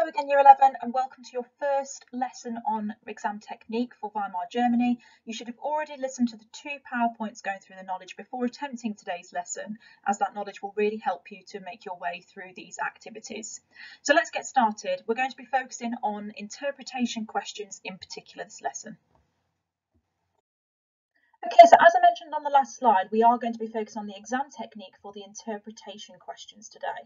Hello again, Year 11, and welcome to your first lesson on exam technique for Weimar Germany. You should have already listened to the 2 PowerPoints going through the knowledge before attempting today's lesson, as that knowledge will really help you to make your way through these activities. So let's get started. We're going to be focusing on interpretation questions in particular this lesson. Okay, so as I mentioned on the last slide, we are going to be focusing on the exam technique for the interpretation questions today.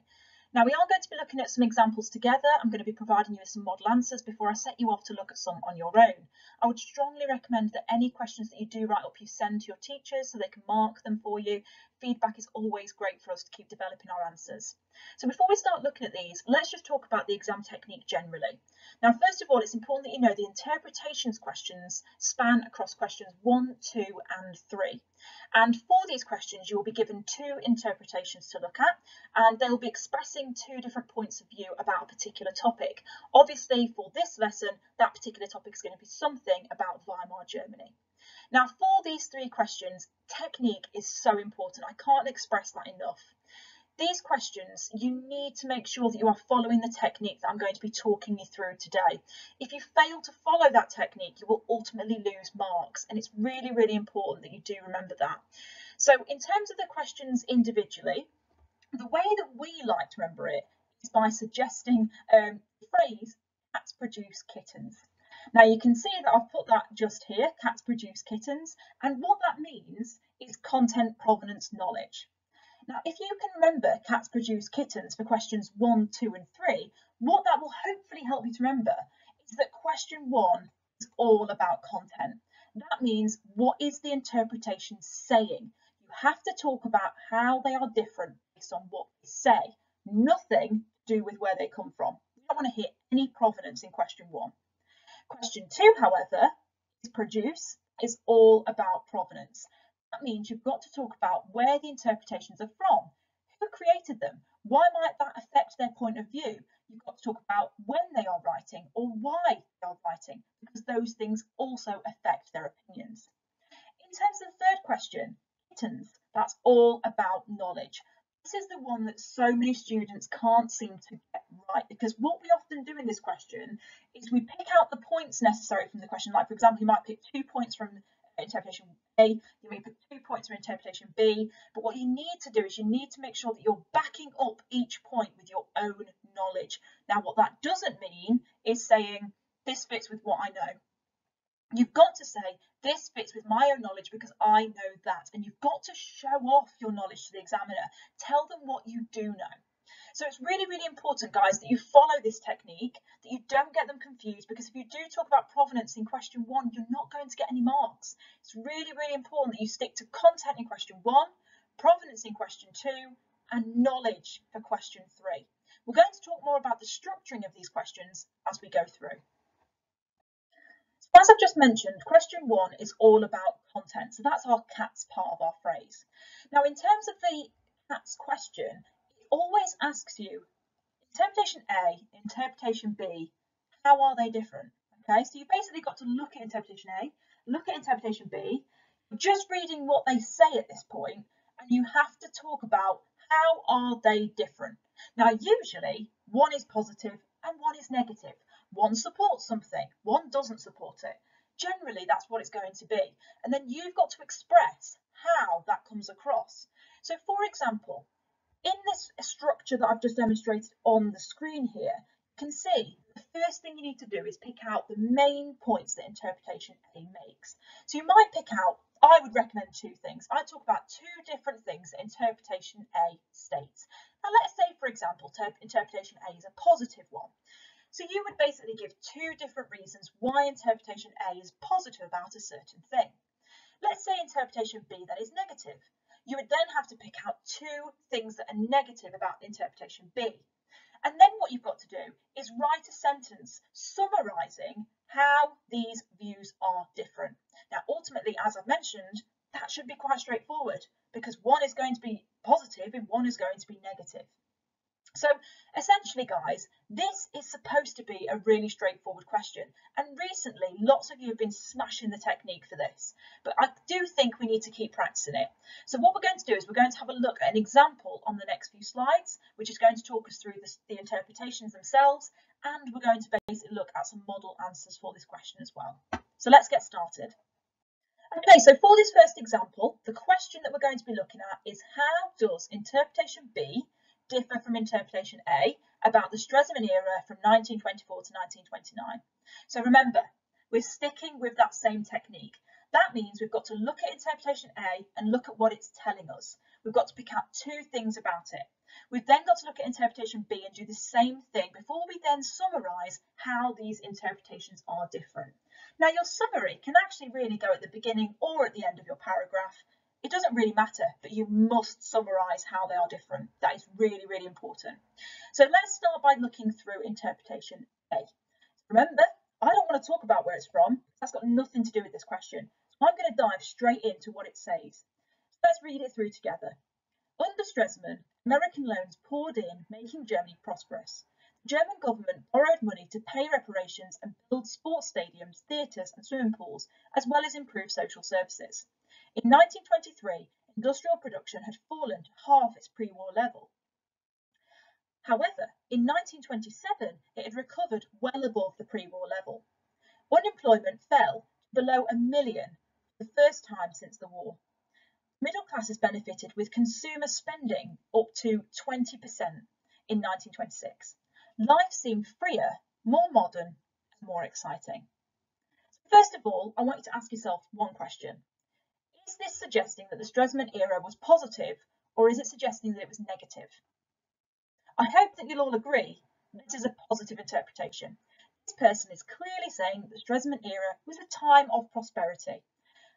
Now, we are going to be looking at some examples together. I'm going to be providing you with some model answers before I set you off to look at some on your own. I would strongly recommend that any questions that you do write up, you send to your teachers so they can mark them for you. Feedback is always great for us to keep developing our answers. So before we start looking at these, let's just talk about the exam technique generally. Now, first of all, it's important that you know the interpretations questions span across questions 1, 2 and 3. And for these questions, you will be given 2 interpretations to look at, and they'll be expressing 2 different points of view about a particular topic. Obviously, for this lesson, that particular topic is going to be something about Weimar Germany. Now, for these 3 questions, technique is so important. I can't express that enough. These questions, you need to make sure that you are following the technique that I'm going to be talking you through today. If you fail to follow that technique, you will ultimately lose marks, and it's really, really important that you do remember that. So in terms of the questions individually, the way that we like to remember it is by suggesting the phrase, cats produce kittens. Now you can see that I've put that just here, cats produce kittens, and what that means is content provenance knowledge. Now, if you can remember cats produce kittens for questions 1, 2 and 3, what that will hopefully help you to remember is that question 1 is all about content. That means, what is the interpretation saying? You have to talk about how they are different based on what they say, nothing to do with where they come from. You don't want to hear any provenance in question 1. Question 2, however, is produce, is all about provenance. That means you've got to talk about where the interpretations are from, who created them, why might that affect their point of view. You've got to talk about when they are writing or why they are writing, because those things also affect their opinions. In terms of the third question, kittens, that's all about knowledge. This is the one that so many students can't seem to get right, because what we often do in this question is we pick out the points necessary from the question. Like, for example, you might pick 2 points from interpretation A, you may put 2 points from interpretation B, but what you need to do is you need to make sure that you're backing up each point with your own knowledge. Now, what that doesn't mean is saying this fits with what I know. You've got to say this fits with my own knowledge because I know that, and you've got to show off your knowledge to the examiner. Tell them what you do know. So it's really, really important, guys, that you follow this technique, that you don't get them confused, because if you do talk about provenance in question 1, you're not going to get any marks. It's really, really important that you stick to content in question 1, provenance in question 2, and knowledge for question 3. We're going to talk more about the structuring of these questions as we go through. So as I've just mentioned, question 1 is all about content. So that's our cats part of our phrase. Now, in terms of the cats question, always asks you interpretation A, interpretation B, how are they different? Okay, so you've basically got to look at interpretation A, look at interpretation B, just reading what they say at this point, and you have to talk about how are they different. Now, usually one is positive and one is negative. One supports something, one doesn't support it. Generally, that's what it's going to be. And then you've got to express how that comes across. So, for example, in this structure that I've just demonstrated on the screen here, you can see the first thing you need to do is pick out the main points that interpretation A makes. So you might pick out, I would recommend 2 things. I talk about 2 different things that interpretation A states. Now let's say, for example, interpretation A is a positive one. So you would basically give 2 different reasons why interpretation A is positive about a certain thing. Let's say interpretation B that is negative. You would then have to pick out 2 things that are negative about interpretation B. And then what you've got to do is write a sentence summarising how these views are different. Now, ultimately, as I've mentioned, that should be quite straightforward, because one is going to be positive and one is going to be negative. So essentially, guys, this is supposed to be a really straightforward question. And recently, lots of you have been smashing the technique for this, but I do think we need to keep practicing it. So what we're going to do is we're going to have a look at an example on the next few slides, which is going to talk us through the interpretations themselves, and we're going to basically look at some model answers for this question as well. So let's get started. Okay, so for this first example, the question that we're going to be looking at is how does interpretation B differ from interpretation A about the Stresemann era from 1924 to 1929? So remember, we're sticking with that same technique. That means we've got to look at interpretation A and look at what it's telling us. We've got to pick out two things about it. We've then got to look at interpretation B and do the same thing before we then summarise how these interpretations are different. Now, your summary can actually really go at the beginning or at the end of your paragraph. It doesn't really matter, but you must summarise how they are different. That is really, really important. So let's start by looking through interpretation A. Remember, I don't want to talk about where it's from. That's got nothing to do with this question. So I'm going to dive straight into what it says. So let's read it through together. Under Stresemann, American loans poured in, making Germany prosperous. The German government borrowed money to pay reparations and build sports stadiums, theatres and swimming pools, as well as improve social services. In 1923, industrial production had fallen to half its pre-war level. However, in 1927, it had recovered well above the pre-war level. Unemployment fell to below 1 million for the first time since the war. Middle classes benefited with consumer spending up to 20% in 1926. Life seemed freer, more modern, and more exciting. First of all, I want you to ask yourself one question. Is this suggesting that the Stresemann era was positive, or is it suggesting that it was negative? I hope that you'll all agree that this is a positive interpretation. This person is clearly saying that the Stresemann era was a time of prosperity.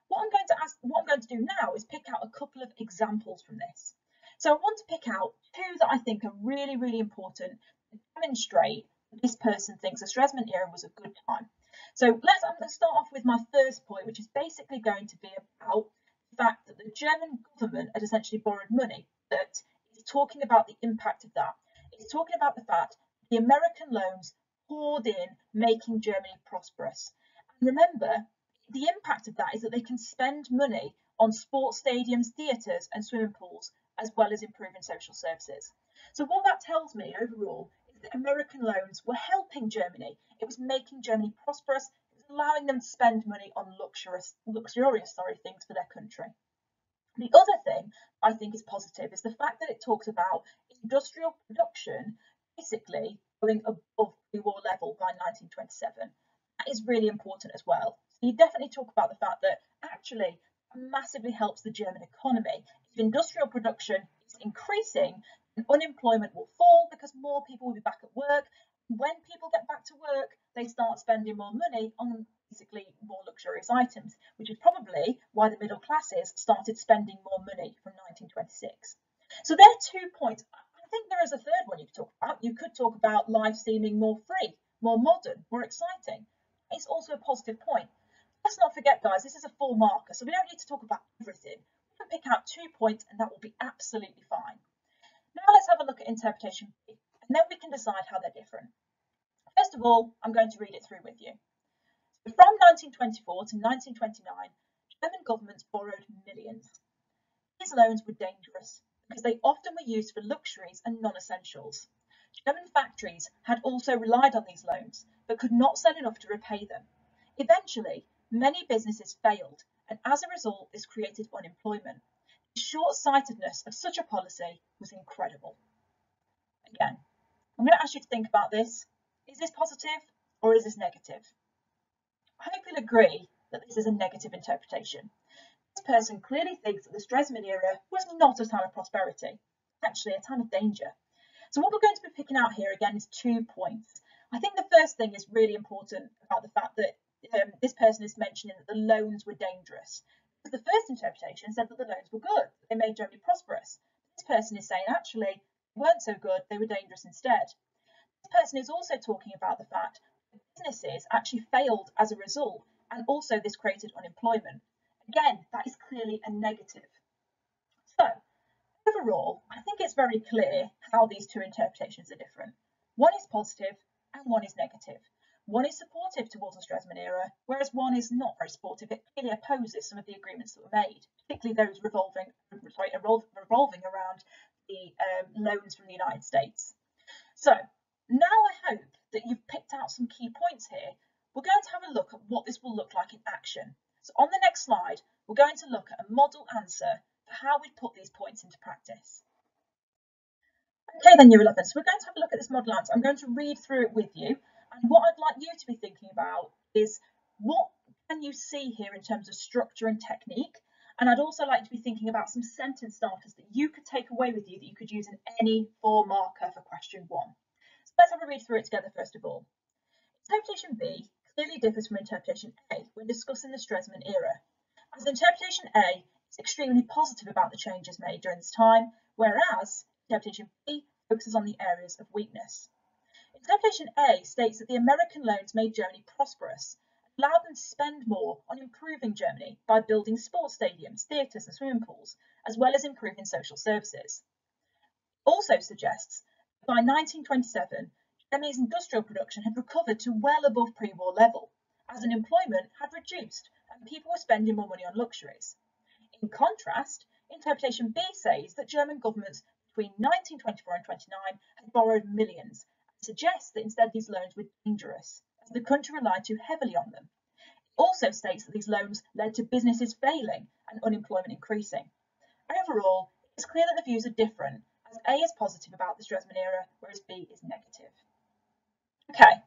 What I'm going to do now is pick out a couple of examples from this. So I want to pick out two that I think are really, really important to demonstrate that this person thinks the Stresemann era was a good time. So I'm going to start off with my first point, which is basically going to be about the fact that the German government had essentially borrowed money. That is talking about the impact of that. It's talking about the fact the American loans poured in, making Germany prosperous. And remember, the impact of that is that they can spend money on sports stadiums, theatres and swimming pools, as well as improving social services. So what that tells me overall is that American loans were helping Germany. It was making Germany prosperous. It was allowing them to spend money on luxurious things for their country. The other thing I think is positive is the fact that it talks about industrial production basically going above pre-war level by 1927. That is really important as well. So you definitely talk about the fact that actually massively helps the German economy. If industrial production is increasing, then unemployment will fall because more people will be back at work. When people get back to work, they start spending more money on basically more luxurious items, which is probably why the middle classes started spending more money from 1926. So there are 2 points. I think there is a third one you could talk about. You could talk about life seeming more free, more modern, more exciting. It's also a positive point. Let's not forget, guys, this is a full marker, so we don't need to talk about everything. We can pick out 2 points and that will be absolutely fine. Now let's have a look at interpretation B, and then we can decide how they're different. First of all, I'm going to read it through with you. So from 1924 to 1929, German governments borrowed millions. These loans were dangerous because they often were used for luxuries and non-essentials. German factories had also relied on these loans, but could not sell enough to repay them. Eventually, many businesses failed, and as a result, this created unemployment. The short-sightedness of such a policy was incredible. Again, I'm going to ask you to think about this. Is this positive or is this negative? I hope you'll agree that this is a negative interpretation. This person clearly thinks that the Stresemann era was not a time of prosperity, actually a time of danger. So what we're going to be picking out here again is 2 points. I think the first thing is really important about the fact that this person is mentioning that the loans were dangerous. Because the first interpretation said that the loans were good, they made Germany prosperous. This person is saying actually they weren't so good, they were dangerous instead. This person is also talking about the fact that businesses actually failed as a result, and also this created unemployment. Again, that is clearly a negative. So overall, I think it's very clear how these two interpretations are different. One is positive and one is negative. One is supportive towards the Stresemann era, whereas one is not very supportive. It clearly opposes some of the agreements that were made, particularly those revolving around the loans from the United States. So now I hope that you've picked out some key points here. We're going to have a look at what this will look like in action. So on the next slide, we're going to look at a model answer for how we put these points into practice. Okay then, Year 11, so we're going to have a look at this model answer. I'm going to read through it with you, and what I'd like you to be thinking about is what can you see here in terms of structure and technique, and I'd also like to be thinking about some sentence starters that you could take away with you that you could use in any 4 marker for question 1. So let's have a read through it together first of all. Interpretation B clearly differs from interpretation A when discussing the Stresemann era, as interpretation A is extremely positive about the changes made during this time, whereas interpretation B focuses on the areas of weakness. Interpretation A states that the American loans made Germany prosperous and allowed them to spend more on improving Germany by building sports stadiums, theatres and swimming pools, as well as improving social services. It also suggests that by 1927, Germany's industrial production had recovered to well above pre-war level, as unemployment had reduced and people were spending more money on luxuries. In contrast, interpretation B says that German governments between 1924 and 1929 had borrowed millions, and suggests that instead these loans were dangerous, as the country relied too heavily on them. It also states that these loans led to businesses failing and unemployment increasing. Overall, it's clear that the views are different, as A is positive about the Stresemann era, whereas B is negative. Okay,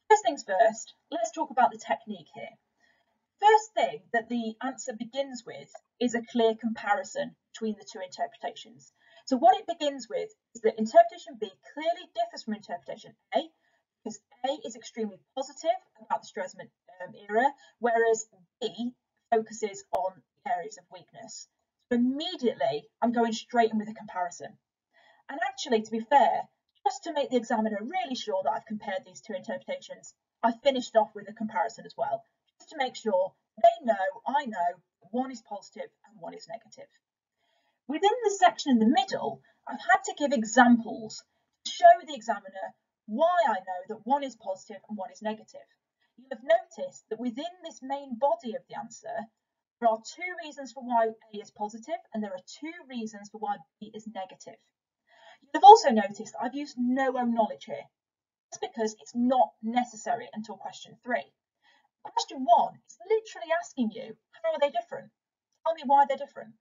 first things first, let's talk about the technique here. First thing that the answer begins with is a clear comparison between the two interpretations. So what it begins with is that interpretation B clearly differs from interpretation A, because A is extremely positive about the Stresemann era, whereas B focuses on areas of weakness. So immediately I'm going straight in with a comparison. And actually, to be fair, just to make the examiner really sure that I've compared these two interpretations, I finished off with a comparison as well, just to make sure they know, I know, one is positive and one is negative. Within the section in the middle, I've had to give examples to show the examiner why I know that one is positive and one is negative. You'll have noticed that within this main body of the answer, there are 2 reasons for why A is positive and there are 2 reasons for why B is negative. You'll have also noticed that I've used no own knowledge here. That's because it's not necessary until question 3. Question 1 is literally asking you, how are they different? Tell me why they're different.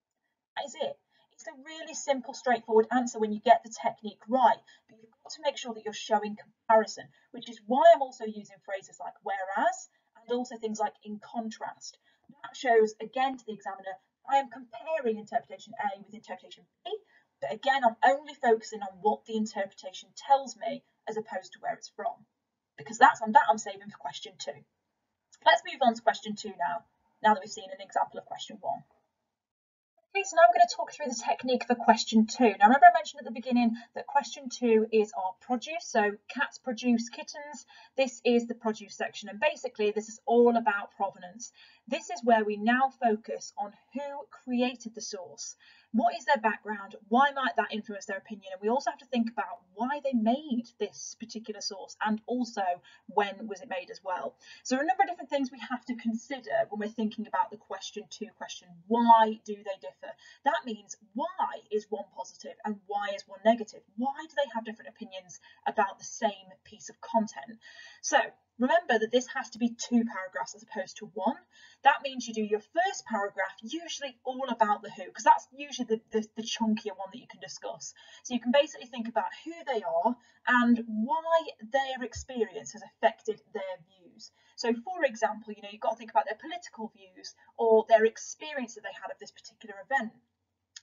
That is it. It's a really simple, straightforward answer when you get the technique right, but you've got to make sure that you're showing comparison, which is why I'm also using phrases like whereas and also things like in contrast. That shows again to the examiner I am comparing interpretation A with interpretation B, but again I'm only focusing on what the interpretation tells me as opposed to where it's from, because that I'm saving for question 2. Let's move on to question 2 now that we've seen an example of question 1. Okay, so now I'm going to talk through the technique for question 2. Now remember I mentioned at the beginning that question 2 is our produce, so cats produce kittens. This is the produce section, and basically this is all about provenance. This is where we now focus on who created the source. What is their background? Why might that influence their opinion? And we also have to think about why they made this particular source and also when was it made as well. So a number of different things we have to consider when we're thinking about the question 2 question. Why do they differ? That means why is one positive and why is one negative? Why do they have different opinions about the same piece of content? So remember that this has to be 2 paragraphs as opposed to 1. That means you do your first paragraph usually all about the who, because that's usually the chunkier one that you can discuss. So you can basically think about who they are and why their experience has affected their views. So for example, you've got to think about their political views or their experience that they had of this particular event.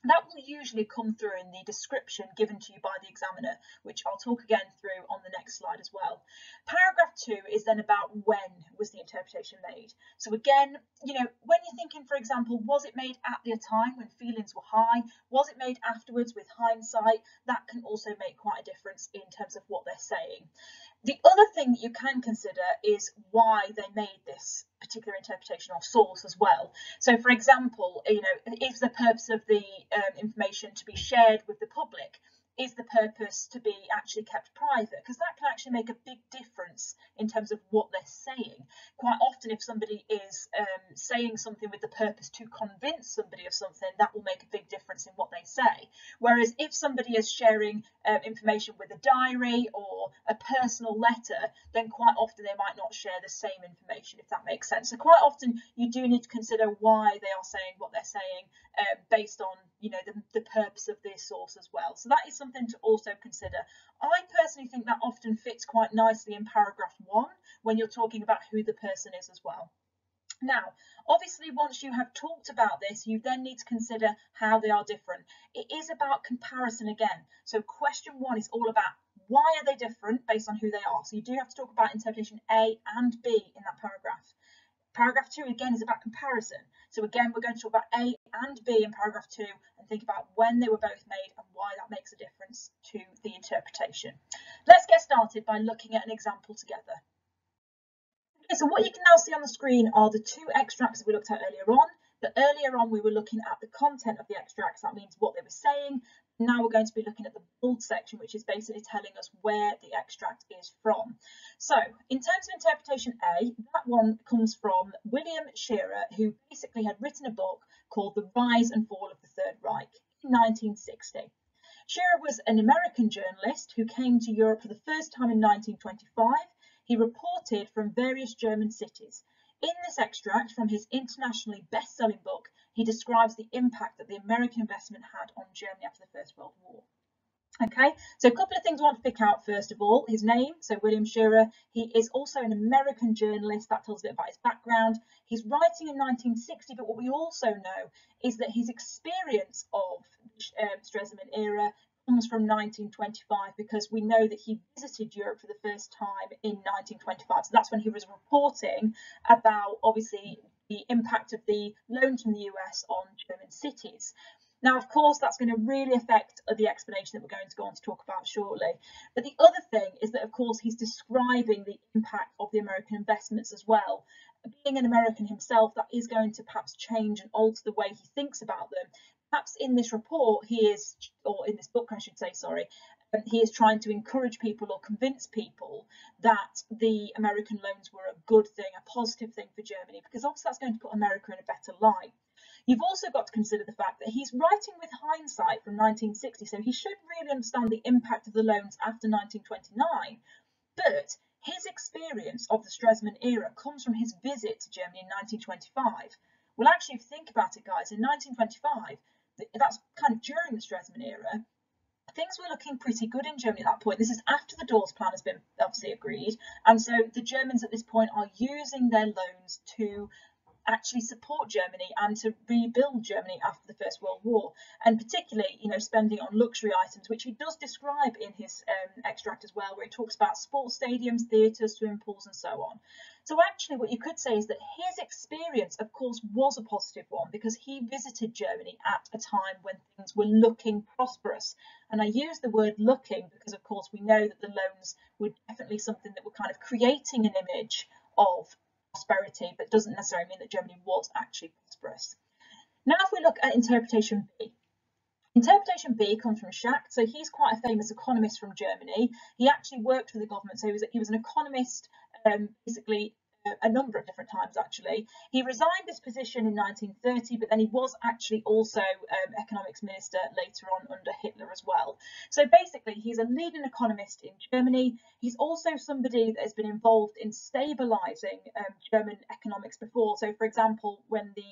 That will usually come through in the description given to you by the examiner, which I'll talk again through on the next slide as well. Paragraph 2 is then about when was the interpretation made. So again, when you're thinking, for example, was it made at the time when feelings were high? Was it made afterwards with hindsight? That can also make quite a difference in terms of what they're saying. The other thing that you can consider is why they made this particular interpretation or source as well. So, for example, is the purpose of the information to be shared with the public? Is the purpose to be actually kept private? Because that can actually make a big difference in terms of what they're saying. Quite often, if somebody is saying something with the purpose to convince somebody of something, that will make a big difference in what they say. Whereas if somebody is sharing information with a diary or a personal letter, then quite often they might not share the same information, if that makes sense. So quite often you do need to consider why they are saying what they're saying based on the purpose of their source as well. So that is something to also consider. I personally think that often fits quite nicely in paragraph 1 when you're talking about who the person is as well. Now, obviously, once you have talked about this, you then need to consider how they are different. It is about comparison again. So question 1 is all about why are they different based on who they are. So you do have to talk about interpretation A and B in that paragraph. Paragraph 2 again is about comparison. So again, we're going to talk about A and B in paragraph 2 and think about when they were both made and why that makes a difference to the interpretation. Let's get started by looking at an example together. Okay, so what you can now see on the screen are the 2 extracts that we looked at earlier on. But earlier on we were looking at the content of the extracts, that means what they were saying. Now we're going to be looking at the bold section, which is basically telling us where the extract is from. So in terms of interpretation A, that one comes from William Shearer, who basically had written a book called The Rise and Fall of the Third Reich in 1960. Shearer was an American journalist who came to Europe for the first time in 1925. He reported from various German cities. In this extract from his internationally best-selling book, he describes the impact that the American investment had on Germany after the First World War. Okay, so a couple of things I want to pick out first of all. His name, so William Shearer, he is also an American journalist. That tells a bit about his background. He's writing in 1960, but what we also know is that his experience of the Stresemann era comes from 1925, because we know that he visited Europe for the first time in 1925. So that's when he was reporting about, obviously, the impact of the loans from the US on German cities. Now, of course, that's going to really affect the explanation that we're going to go on to talk about shortly. But the other thing is that, of course, he's describing the impact of the American investments as well. Being an American himself, that is going to perhaps change and alter the way he thinks about them. Perhaps in this report, he is, or in this book, I should say, sorry, he is trying to encourage people or convince people that the American loans were a good thing, a positive thing for Germany, because obviously that's going to put America in a better light. You've also got to consider the fact that he's writing with hindsight from 1960, so he should really understand the impact of the loans after 1929. But his experience of the Stresemann era comes from his visit to Germany in 1925. Well, actually, if you think about it, guys, in 1925, that's kind of during the Stresemann era, things were looking pretty good in Germany at that point. This is after the Dawes Plan has been obviously agreed, and so the Germans at this point are using their loans to actually support Germany and to rebuild Germany after the First World War, and particularly, spending on luxury items, which he does describe in his extract as well, where he talks about sports stadiums, theatres, swimming pools, and so on. So actually, what you could say is that his experience, of course, was a positive one, because he visited Germany at a time when things were looking prosperous. And I use the word looking because, of course, we know that the loans were definitely something that were kind of creating an image of prosperity, but doesn't necessarily mean that Germany was actually prosperous. Now, if we look at interpretation B. Interpretation B comes from Schacht. So he's quite a famous economist from Germany. He actually worked for the government, so he was an economist basically a number of different times actually. He resigned this position in 1930, but then he was actually also economics minister later on under Hitler as well. So basically he's a leading economist in Germany. He's also somebody that has been involved in stabilising German economics before. So for example, when the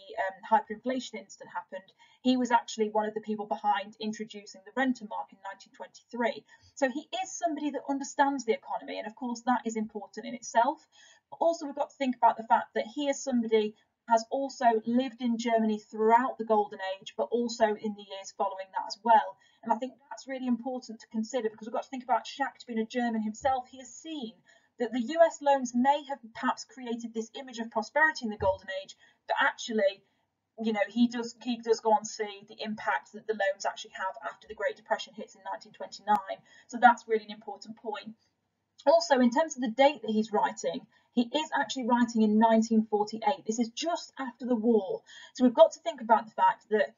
hyperinflation incident happened, he was actually one of the people behind introducing the Rentenmark in 1923. So he is somebody that understands the economy, and of course that is important in itself. But also we've got to think about the fact that he is somebody who has also lived in Germany throughout the Golden Age, but also in the years following that as well. And I think that's really important to consider, because we've got to think about Schacht being a German himself. He has seen that the US loans may have perhaps created this image of prosperity in the Golden Age, but actually, he does go on to see the impact that the loans actually have after the Great Depression hits in 1929. So that's really an important point. Also, in terms of the date that he's writing, he is actually writing in 1948. This is just after the war. So we've got to think about the fact that,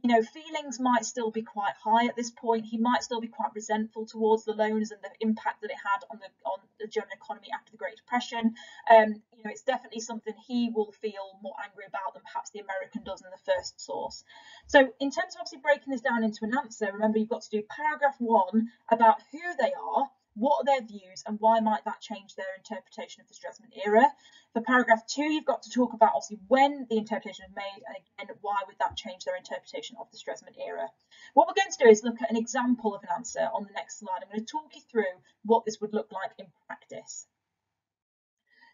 you know, feelings might still be quite high at this point. He might still be quite resentful towards the loans and the impact that it had on the German economy after the Great Depression. You know, it's definitely something he will feel more angry about than perhaps the American does in the first source. So in terms of obviously breaking this down into an answer, remember you've got to do paragraph 1 about who they are, what are their views, and why might that change their interpretation of the Stresemann era. For paragraph 2, you've got to talk about obviously when the interpretation is made, and again, why would that change their interpretation of the Stresemann era. What we're going to do is look at an example of an answer on the next slide. I'm going to talk you through what this would look like in practice.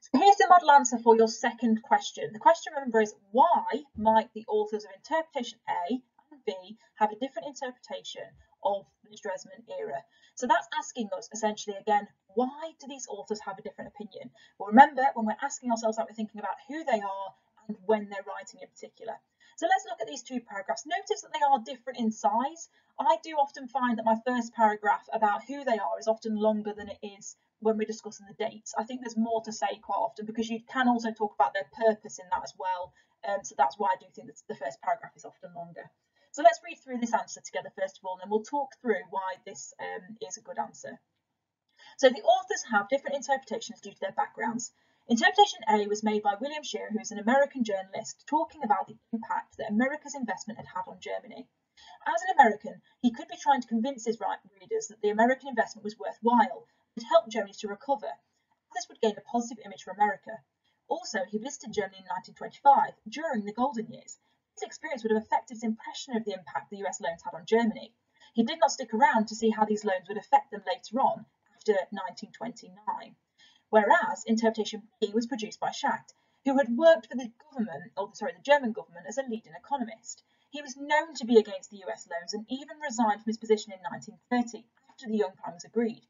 So here's the model answer for your second question. The question, remember, is why might the authors of interpretation A and B have a different interpretation of the Stresemann era? So that's asking us essentially again, why do these authors have a different opinion? Well, remember, when we're asking ourselves that, we're thinking about who they are and when they're writing in particular. So let's look at these two paragraphs. Notice that they are different in size. I do often find that my first paragraph about who they are is often longer than it is when we're discussing the dates. I think there's more to say quite often because you can also talk about their purpose in that as well. So that's why I do think that the first paragraph is often longer. So let's read through this answer together first of all, and then we'll talk through why this is a good answer. So the authors have different interpretations due to their backgrounds. Interpretation A was made by William Shearer, who is an American journalist, talking about the impact that America's investment had had on Germany. As an American, he could be trying to convince his readers that the American investment was worthwhile and had helped Germany to recover. This would gain a positive image for America. Also, he visited Germany in 1925, during the golden years. This experience would have affected his impression of the impact the US loans had on Germany. He did not stick around to see how these loans would affect them later on, after 1929. Whereas interpretation B was produced by Schacht, who had worked for the German government as a leading economist. He was known to be against the US loans and even resigned from his position in 1930 after the Young Plan was agreed.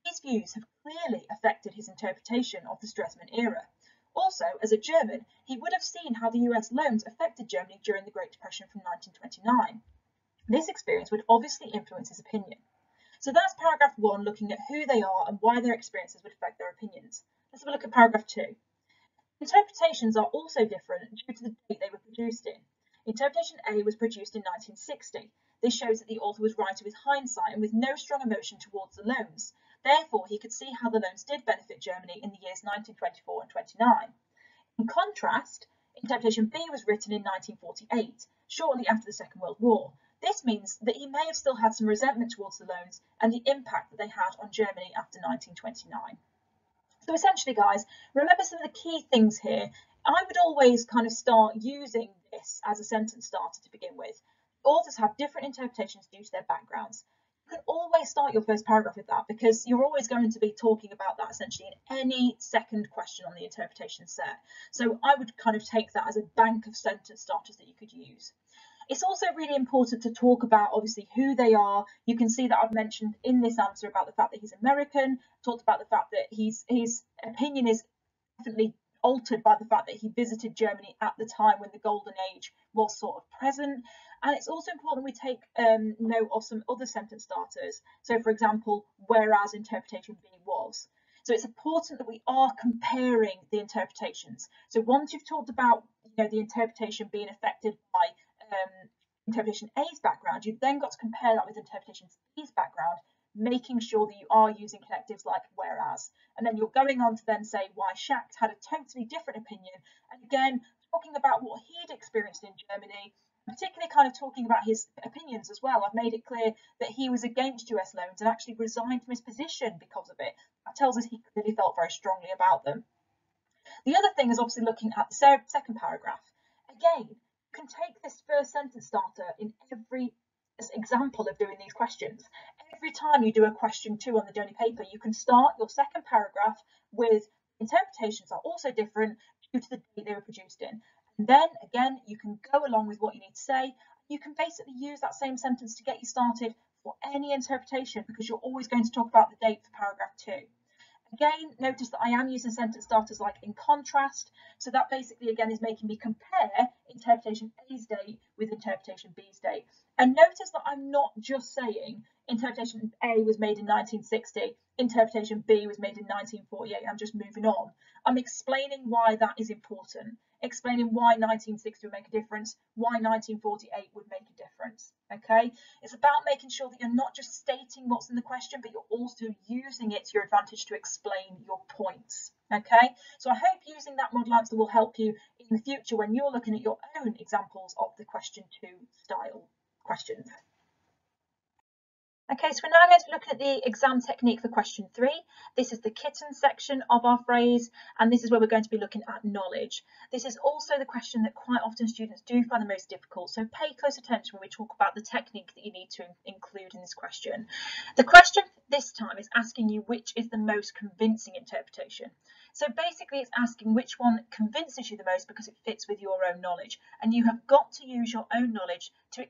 These views have clearly affected his interpretation of the Stresemann era. Also, as a German, he would have seen how the US loans affected Germany during the Great Depression from 1929. This experience would obviously influence his opinion. So that's paragraph 1, looking at who they are and why their experiences would affect their opinions. Let's have a look at paragraph 2. Interpretations are also different due to the date they were produced in. Interpretation A was produced in 1960. This shows that the author was writing with hindsight and with no strong emotion towards the loans. Therefore, he could see how the loans did benefit Germany in the years 1924 and 29. In contrast, interpretation B was written in 1948, shortly after the Second World War. This means that he may have still had some resentment towards the loans and the impact that they had on Germany after 1929. So essentially, guys, remember some of the key things here. I would always kind of start using this as a sentence starter to begin with. Authors have different interpretations due to their backgrounds. You can always start your first paragraph with that because you're always going to be talking about that essentially in any second question on the interpretation set. So I would kind of take that as a bank of sentence starters that you could use. It's also really important to talk about obviously who they are. You can see that I've mentioned in this answer about the fact that he's American, talked about the fact that his opinion is definitely altered by the fact that he visited Germany at the time when the golden age was sort of present. And it's also important we take note of some other sentence starters. So for example, whereas interpretation B was. So it's important that we are comparing the interpretations. So once you've talked about the interpretation being affected by interpretation A's background, you've then got to compare that with interpretation B's background, making sure that you are using connectives like whereas. And then you're going on to then say why Schacht had a totally different opinion. And again, talking about what he'd experienced in Germany, particularly kind of talking about his opinions as well. I've made it clear that he was against US loans and actually resigned from his position because of it. That tells us he clearly felt very strongly about them. The other thing is obviously looking at the second paragraph. Again, you can take this first sentence starter in every example of doing these questions. Every time you do a question 2 on the Journey paper, you can start your second paragraph with interpretations are also different due to the date they were produced in. And then again, you can go along with what you need to say. You can basically use that same sentence to get you started for any interpretation because you're always going to talk about the date for paragraph 2. Again, notice that I am using sentence starters like in contrast. So that basically, again, is making me compare interpretation A's date with interpretation B's date. And notice that I'm not just saying interpretation A was made in 1960, interpretation B was made in 1948. I'm just moving on. I'm explaining why that is important, explaining why 1960 would make a difference, why 1948 would make a difference. Okay, it's about making sure that you're not just stating what's in the question, but you're also using it to your advantage to explain your points. Okay, so I hope using that model answer will help you in the future when you're looking at your own examples of the question 2 style questions. Okay, so we're now going to be looking at the exam technique for question 3. This is the kitten section of our phrase, and this is where we're going to be looking at knowledge. This is also the question that quite often students do find the most difficult, so pay close attention when we talk about the technique that you need to include in this question. The question this time is asking you which is the most convincing interpretation. So basically it's asking which one convinces you the most because it fits with your own knowledge, and you have got to use your own knowledge to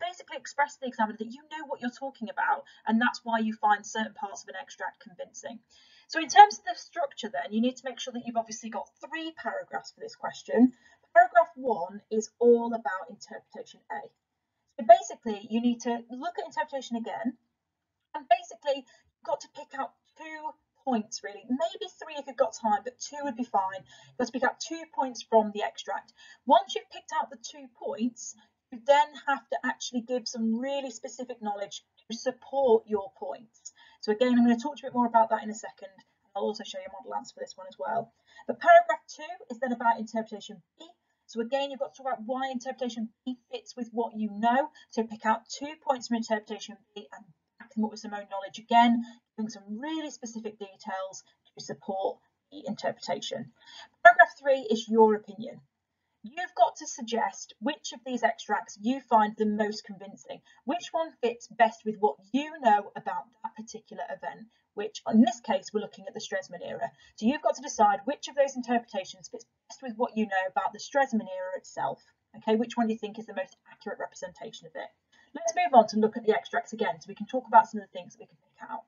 basically express to the examiner that you know what you're talking about, and that's why you find certain parts of an extract convincing. So in terms of the structure then, you need to make sure that you've obviously got 3 paragraphs for this question. Paragraph 1 is all about interpretation A. So basically you need to look at interpretation again, and basically you've got to pick out 2 points really, maybe 3 if you've got time, but 2 would be fine. You've got to pick out 2 points from the extract. Once you've picked out the 2 points, you then have to actually give some really specific knowledge to support your points. So again, I'm going to talk to you a bit more about that in a second. I'll also show you a model answer for this one as well. But paragraph 2 is then about interpretation B. So again, you've got to talk about why interpretation B fits with what you know. So pick out 2 points from interpretation B and back them up with some own knowledge again, giving some really specific details to support the interpretation. Paragraph 3 is your opinion. You've got to suggest which of these extracts you find the most convincing, which one fits best with what you know about that particular event, which in this case we're looking at the Stresemann era. So you've got to decide which of those interpretations fits best with what you know about the Stresemann era itself. Okay, which one do you think is the most accurate representation of it? Let's move on to look at the extracts again so we can talk about some of the things that we can pick out.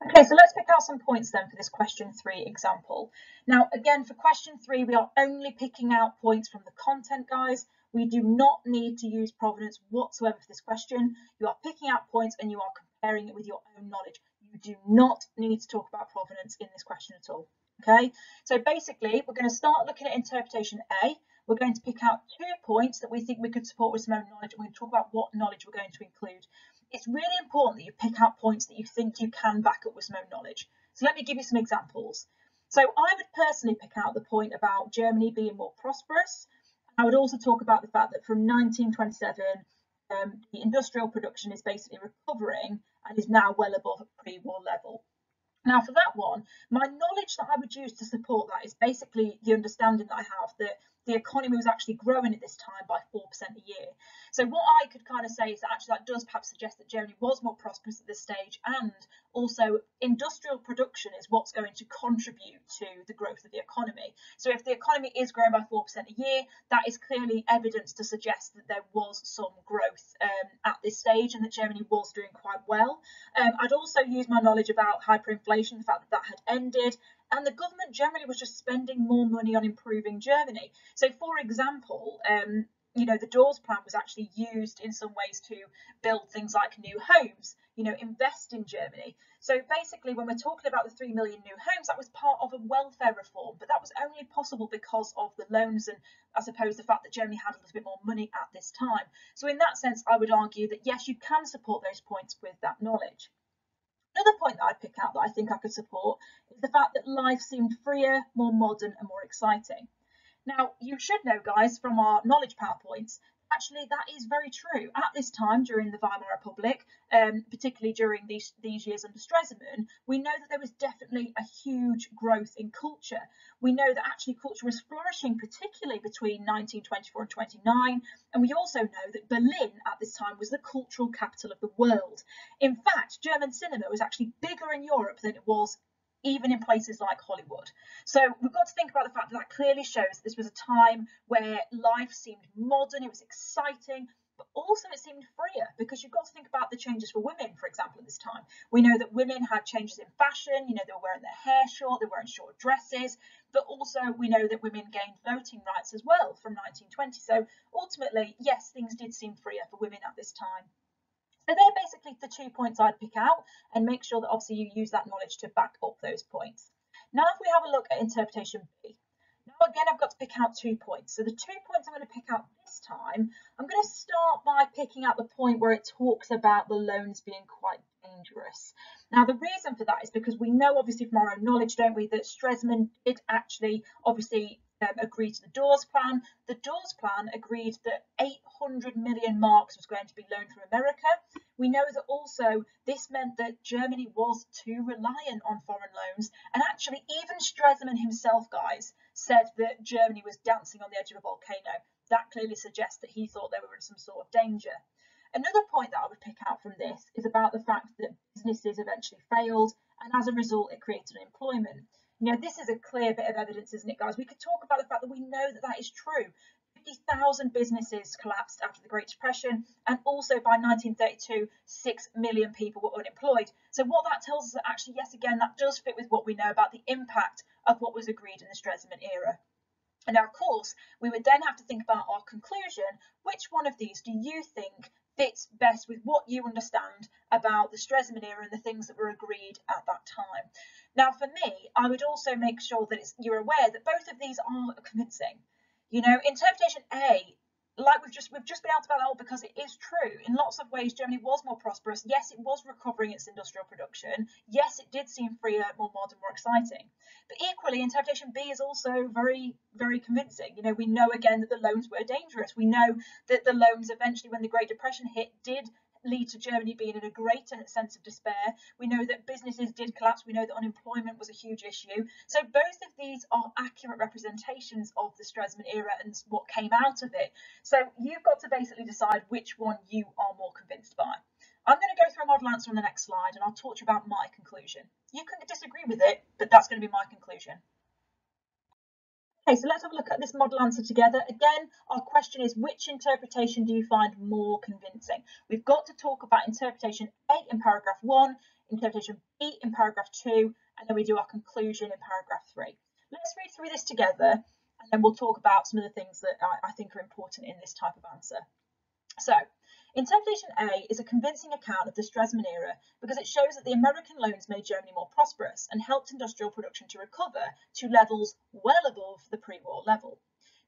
Okay, so let's pick out some points then for this question 3 example. Now, again, for question 3, we are only picking out points from the content, guys. We do not need to use provenance whatsoever for this question. You are picking out points and you are comparing it with your own knowledge. You do not need to talk about provenance in this question at all. Okay, so basically, we're going to start looking at interpretation A. We're going to pick out 2 points that we think we could support with some own knowledge, and we're going to talk about what knowledge we're going to include. It's really important that you pick out points that you think you can back up with some own knowledge. So let me give you some examples. So I would personally pick out the point about Germany being more prosperous. I would also talk about the fact that from 1927, the industrial production is basically recovering and is now well above pre-war level. Now for that one, my knowledge that I would use to support that is basically the understanding that I have that the economy was actually growing at this time by 4% a year. So what I could kind of say is that actually that does perhaps suggest that Germany was more prosperous at this stage, and also industrial production is what's going to contribute to the growth of the economy. So if the economy is growing by 4% a year, that is clearly evidence to suggest that there was some growth at this stage and that Germany was doing quite well. I'd also use my knowledge about hyperinflation, the fact that that had ended, and the government generally was just spending more money on improving Germany. So for example, you know, the Dawes Plan was actually used in some ways to build things like new homes, you know, invest in Germany. So basically, when we're talking about the 3 million new homes, that was part of a welfare reform, but that was only possible because of the loans and I suppose the fact that Germany had a little bit more money at this time. So in that sense, I would argue that yes, you can support those points with that knowledge. Another point that I'd pick out that I think I could support is the fact that life seemed freer, more modern and more exciting. Now, you should know, guys, from our knowledge PowerPoints, actually that is very true. At this time, during the Weimar Republic, particularly during these years under Stresemann, we know that there was definitely a huge growth in culture. We know that actually culture was flourishing, particularly between 1924 and 29, and we also know that Berlin at this time was the cultural capital of the world. In fact, German cinema was actually bigger in Europe than it was even in places like Hollywood. So we've got to think about the fact that that clearly shows that this was a time where life seemed modern, it was exciting, but also it seemed freer, because you've got to think about the changes for women, for example, at this time. We know that women had changes in fashion, you know, they were wearing their hair short, they were wearing short dresses, but also we know that women gained voting rights as well from 1920. So ultimately, yes, things did seem freer for women at this time. So they're basically the 2 points I'd pick out, and make sure that obviously you use that knowledge to back up those points. Now, if we have a look at interpretation B, now again, I've got to pick out 2 points. So the 2 points I'm going to pick out this time, I'm going to start by picking out the point where it talks about the loans being quite dangerous. Now, the reason for that is because we know, obviously, from our own knowledge, don't we, that Stresemann did actually, obviously, agree to the Dawes Plan. The Dawes Plan agreed that 800 million marks was going to be loaned from America. We know that also this meant that Germany was too reliant on foreign loans, and actually even Stresemann himself, guys, said that Germany was dancing on the edge of a volcano. That clearly suggests that he thought they were in some sort of danger. Another point that I would pick out from this is about the fact that businesses eventually failed, and as a result it created unemployment. You know, this is a clear bit of evidence, isn't it, guys? We could talk about the fact that we know that that is true. 50,000 businesses collapsed after the Great Depression, and also by 1932, 6 million people were unemployed. So what that tells us that actually, yes, again, that does fit with what we know about the impact of what was agreed in the Stresemann era. And now, of course, we would then have to think about our conclusion. Which one of these do you think fits best with what you understand about the Stresemann era and the things that were agreed at that time? Now, for me, I would also make sure that you're aware that both of these are convincing. You know, interpretation A, like we've just been able to back that up, because it is true. In lots of ways, Germany was more prosperous. Yes, it was recovering its industrial production. Yes, it did seem freer, more modern, more exciting. But equally, interpretation B is also very, very convincing. You know, we know again that the loans were dangerous. We know that the loans eventually, when the Great Depression hit, did lead to Germany being in a greater sense of despair. We know that businesses did collapse. We know that unemployment was a huge issue. So both of these are accurate representations of the Stresemann era and what came out of it. So you've got to basically decide which one you are more convinced by. I'm going to go through a model answer on the next slide, and I'll talk to you about my conclusion. You can disagree with it, but that's going to be my conclusion. Okay, so let's have a look at this model answer together. Again, our question is, which interpretation do you find more convincing? We've got to talk about interpretation A in paragraph 1, interpretation B in paragraph 2, and then we do our conclusion in paragraph 3. Let's read through this together, and then we'll talk about some of the things that I think are important in this type of answer. So, interpretation A is a convincing account of the Stresemann era because it shows that the American loans made Germany more prosperous and helped industrial production to recover to levels well above the pre-war level.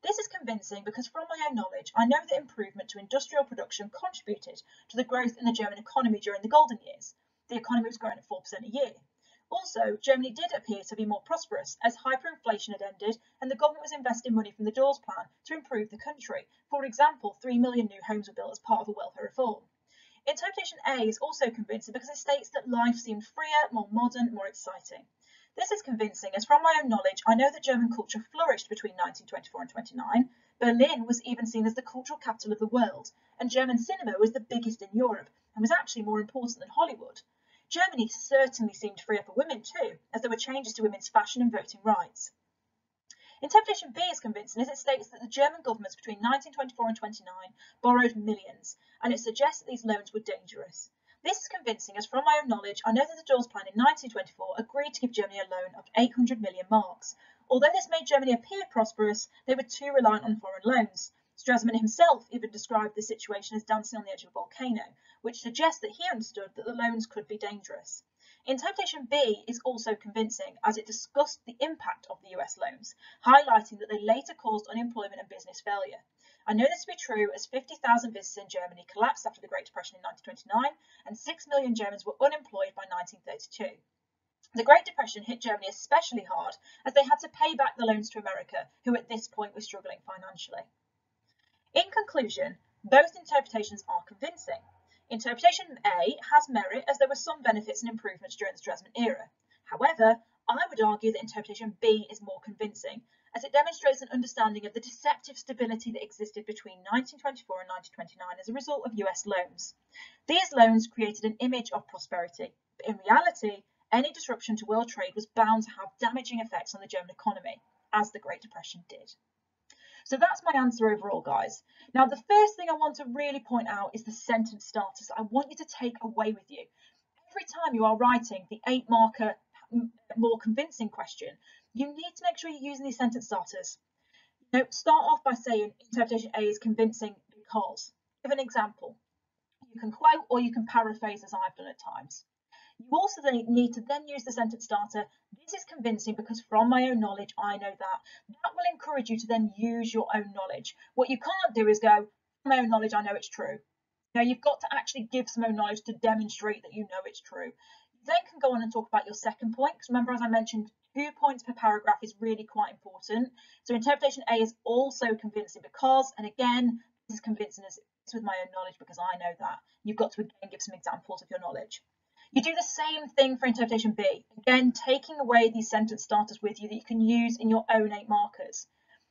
This is convincing because from my own knowledge, I know that improvement to industrial production contributed to the growth in the German economy during the golden years. The economy was growing at 4% a year. Also, Germany did appear to be more prosperous as hyperinflation had ended and the government was investing money from the Dawes Plan to improve the country. For example, 3 million new homes were built as part of a welfare reform. Interpretation A is also convincing because it states that life seemed freer, more modern, more exciting. This is convincing as from my own knowledge, I know that German culture flourished between 1924 and 1929. Berlin was even seen as the cultural capital of the world, and German cinema was the biggest in Europe and was actually more important than Hollywood. Germany certainly seemed freer for women too, as there were changes to women's fashion and voting rights. Interpretation B is convincing as it states that the German governments between 1924 and 1929 borrowed millions, and it suggests that these loans were dangerous. This is convincing as from my own knowledge, I know that the Dawes Plan in 1924 agreed to give Germany a loan of 800 million marks. Although this made Germany appear prosperous, they were too reliant on foreign loans. Stresemann himself even described the situation as dancing on the edge of a volcano, which suggests that he understood that the loans could be dangerous. Interpretation B is also convincing as it discussed the impact of the US loans, highlighting that they later caused unemployment and business failure. I know this to be true as 50,000 businesses in Germany collapsed after the Great Depression in 1929 and 6 million Germans were unemployed by 1932. The Great Depression hit Germany especially hard as they had to pay back the loans to America, who at this point were struggling financially. In conclusion, both interpretations are convincing. Interpretation A has merit as there were some benefits and improvements during the Stresemann era. However, I would argue that interpretation B is more convincing as it demonstrates an understanding of the deceptive stability that existed between 1924 and 1929 as a result of US loans. These loans created an image of prosperity, but in reality, any disruption to world trade was bound to have damaging effects on the German economy, as the Great Depression did. So that's my answer overall, guys. Now, the first thing I want to really point out is the sentence starters I want you to take away with you. Every time you are writing the 8-marker more convincing question, you need to make sure you're using these sentence starters. Start off by saying interpretation A is convincing because. Give an example. You can quote or you can paraphrase, as I've done at times. You also need to then use the sentence starter. This is convincing because from my own knowledge, I know that. That will encourage you to then use your own knowledge. What you can't do is go, from my own knowledge, I know it's true. Now, you've got to actually give some own knowledge to demonstrate that you know it's true. You then can go on and talk about your second point, because remember, as I mentioned, 2 points per paragraph is really quite important. So interpretation A is also convincing because, and again, this is convincing as it's with my own knowledge because I know that. You've got to again give some examples of your knowledge. You do the same thing for interpretation B, again, taking away these sentence starters with you that you can use in your own 8 markers.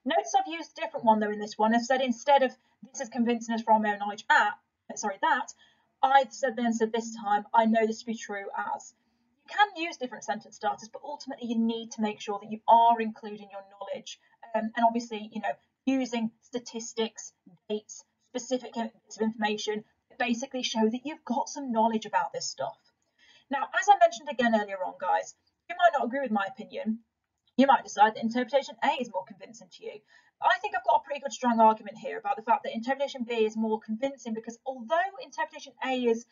Notice I've used a different one though in this one. I've said instead of this is convincing us from my own knowledge that, I've said this time, I know this to be true as. You can use different sentence starters, but ultimately you need to make sure that you are including your knowledge and obviously, using statistics, dates, specific bits of information that basically show that you've got some knowledge about this stuff. Now, as I mentioned again earlier on, guys, you might not agree with my opinion. You might decide that interpretation A is more convincing to you. I think I've got a pretty good strong argument here about the fact that interpretation B is more convincing because although interpretation A it's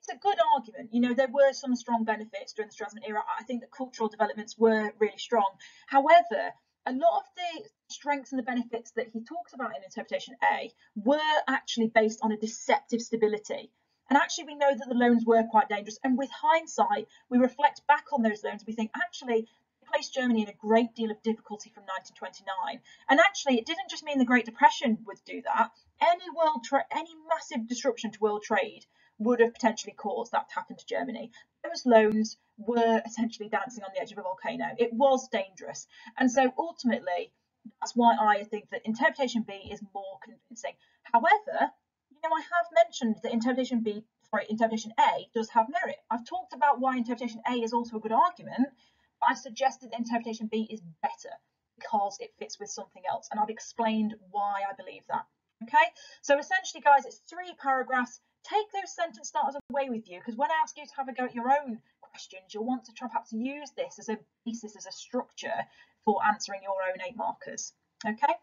a good argument, there were some strong benefits during the Strasman era. I think the cultural developments were really strong. However, a lot of the strengths and the benefits that he talks about in interpretation A were actually based on a deceptive stability. And actually, we know that the loans were quite dangerous. And with hindsight, we reflect back on those loans and we think, actually, they placed Germany in a great deal of difficulty from 1929. And actually, it didn't just mean the Great Depression would do that. Any massive disruption to world trade would have potentially caused that to happen to Germany. Those loans were essentially dancing on the edge of a volcano. It was dangerous. And so ultimately, that's why I think that interpretation B is more convincing. However, I have mentioned that interpretation A does have merit. I've talked about why interpretation A is also a good argument, but I've suggested that interpretation B is better because it fits with something else, and I've explained why I believe that. Okay, so essentially, guys, it's 3 paragraphs. Take those sentence starters away with you, because when I ask you to have a go at your own questions, you'll want to try perhaps use this as a basis, as a structure for answering your own 8 markers. Okay.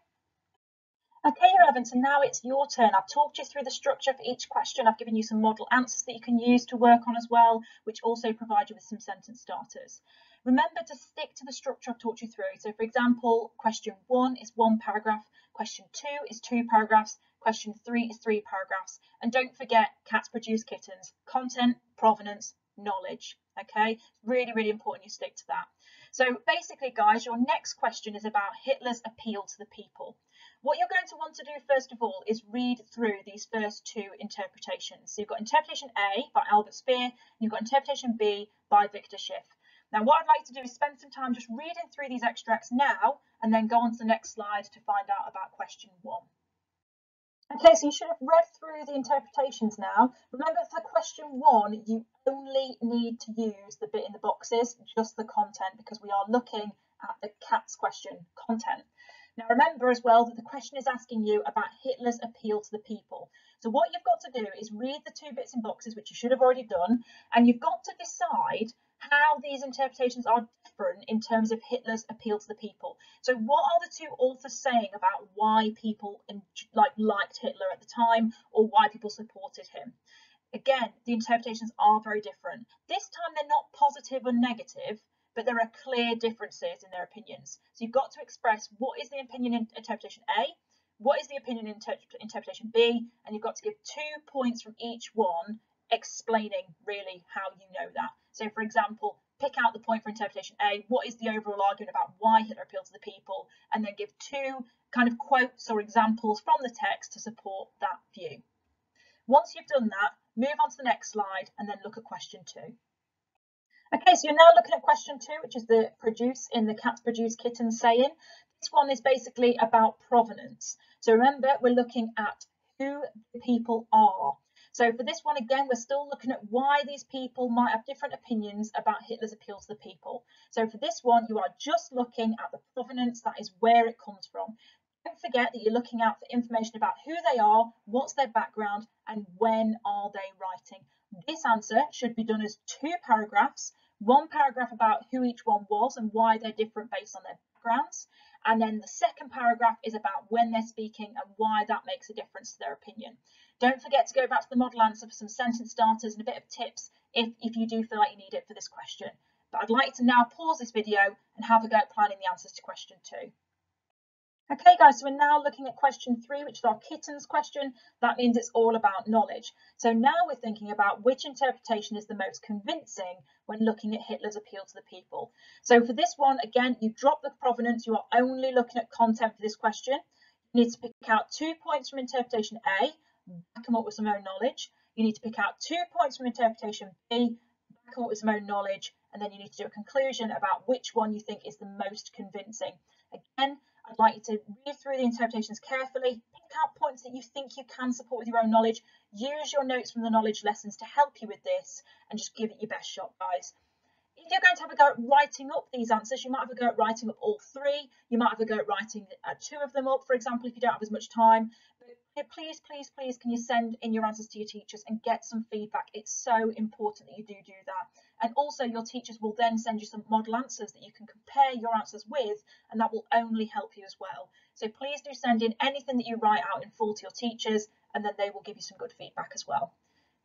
Okay, Evan, so now it's your turn. I've talked you through the structure for each question. I've given you some model answers that you can use to work on as well, which also provide you with some sentence starters. Remember to stick to the structure I've talked you through. So, for example, question 1 is 1 paragraph, question 2 is 2 paragraphs, question 3 is 3 paragraphs. And don't forget, cats produce kittens. Content, provenance, knowledge. Okay, really, really important you stick to that. So basically, guys, your next question is about Hitler's appeal to the people. What you're going to want to do, first of all, is read through these first 2 interpretations. So you've got interpretation A by Albert Speer, and you've got interpretation B by Victor Schiff. Now, what I'd like to do is spend some time just reading through these extracts now, and then go on to the next slide to find out about question 1. Okay, so you should have read through the interpretations now. Remember, for question 1, you only need to use the bit in the boxes, just the content, because we are looking at the CATS question, content. Now, remember as well that the question is asking you about Hitler's appeal to the people. So what you've got to do is read the 2 bits in boxes, which you should have already done, and you've got to decide how these interpretations are different in terms of Hitler's appeal to the people. So what are the 2 authors saying about why people liked Hitler at the time, or why people supported him? Again, the interpretations are very different. This time they're not positive or negative, but there are clear differences in their opinions. So you've got to express what is the opinion in interpretation A, what is the opinion in interpretation B, and you've got to give 2 points from each one explaining really how you know that. So for example, pick out the point for interpretation A, what is the overall argument about why Hitler appealed to the people, and then give 2 kind of quotes or examples from the text to support that view. Once you've done that, move on to the next slide and then look at question 2. Okay, so you're now looking at question 2, which is the produce in the cats produce kittens saying. This one is basically about provenance. So remember, we're looking at who the people are. So for this one, again, we're still looking at why these people might have different opinions about Hitler's appeal to the people. So for this one, you are just looking at the provenance, that is where it comes from. Don't forget that you're looking out for information about who they are, what's their background, and when are they writing. This answer should be done as 2 paragraphs, 1 paragraph about who each one was and why they're different based on their backgrounds, and then the second paragraph is about when they're speaking and why that makes a difference to their opinion. Don't forget to go back to the model answer for some sentence starters and a bit of tips if you do feel like you need it for this question. But I'd like to now pause this video and have a go at planning the answers to question 2. Okay guys, so we're now looking at question 3, which is our kittens question. That means it's all about knowledge. So now we're thinking about which interpretation is the most convincing when looking at Hitler's appeal to the people. So for this one, again, you drop the provenance. You are only looking at content for this question. You need to pick out 2 points from interpretation A, back them up with some own knowledge. You need to pick out 2 points from interpretation B, back them up with some own knowledge, and then you need to do a conclusion about which one you think is the most convincing. Again, I'd like you to read through the interpretations carefully, pick out points that you think you can support with your own knowledge, use your notes from the knowledge lessons to help you with this, and just give it your best shot, guys. If you're going to have a go at writing up these answers, you might have a go at writing up all 3. You might have a go at writing 2 of them up, for example, if you don't have as much time. But please, please, please, can you send in your answers to your teachers and get some feedback? It's so important that you do that. And also your teachers will then send you some model answers that you can compare your answers with, and that will only help you as well. So please do send in anything that you write out in full to your teachers, and then they will give you some good feedback as well.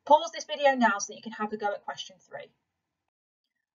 Pause this video now so that you can have a go at question 3.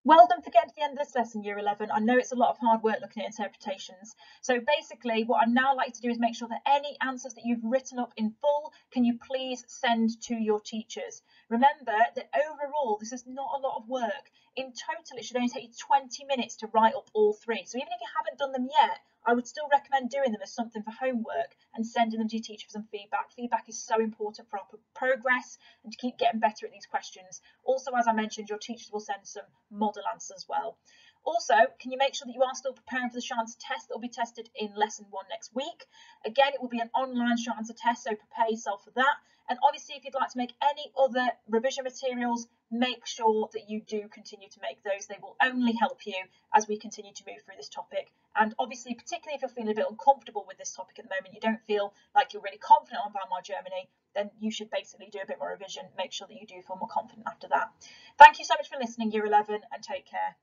Well done for getting to the end of this lesson, Year 11. I know it's a lot of hard work looking at interpretations. So basically, what I'd now like to do is make sure that any answers that you've written up in full, can you please send to your teachers? Remember that overall, this is not a lot of work. In total, it should only take you 20 minutes to write up all 3. So even if you haven't done them yet, I would still recommend doing them as something for homework and sending them to your teacher for some feedback. Feedback is so important for our progress and to keep getting better at these questions. Also, as I mentioned, your teachers will send some model answers as well. Also, can you make sure that you are still preparing for the short answer test that will be tested in lesson 1 next week? Again, it will be an online short answer test, so prepare yourself for that. And obviously, if you'd like to make any other revision materials, make sure that you do continue to make those. They will only help you as we continue to move through this topic. And obviously, particularly if you're feeling a bit uncomfortable with this topic at the moment, you don't feel like you're really confident on Weimar Germany, then you should basically do a bit more revision. Make sure that you do feel more confident after that. Thank you so much for listening, Year 11, and take care.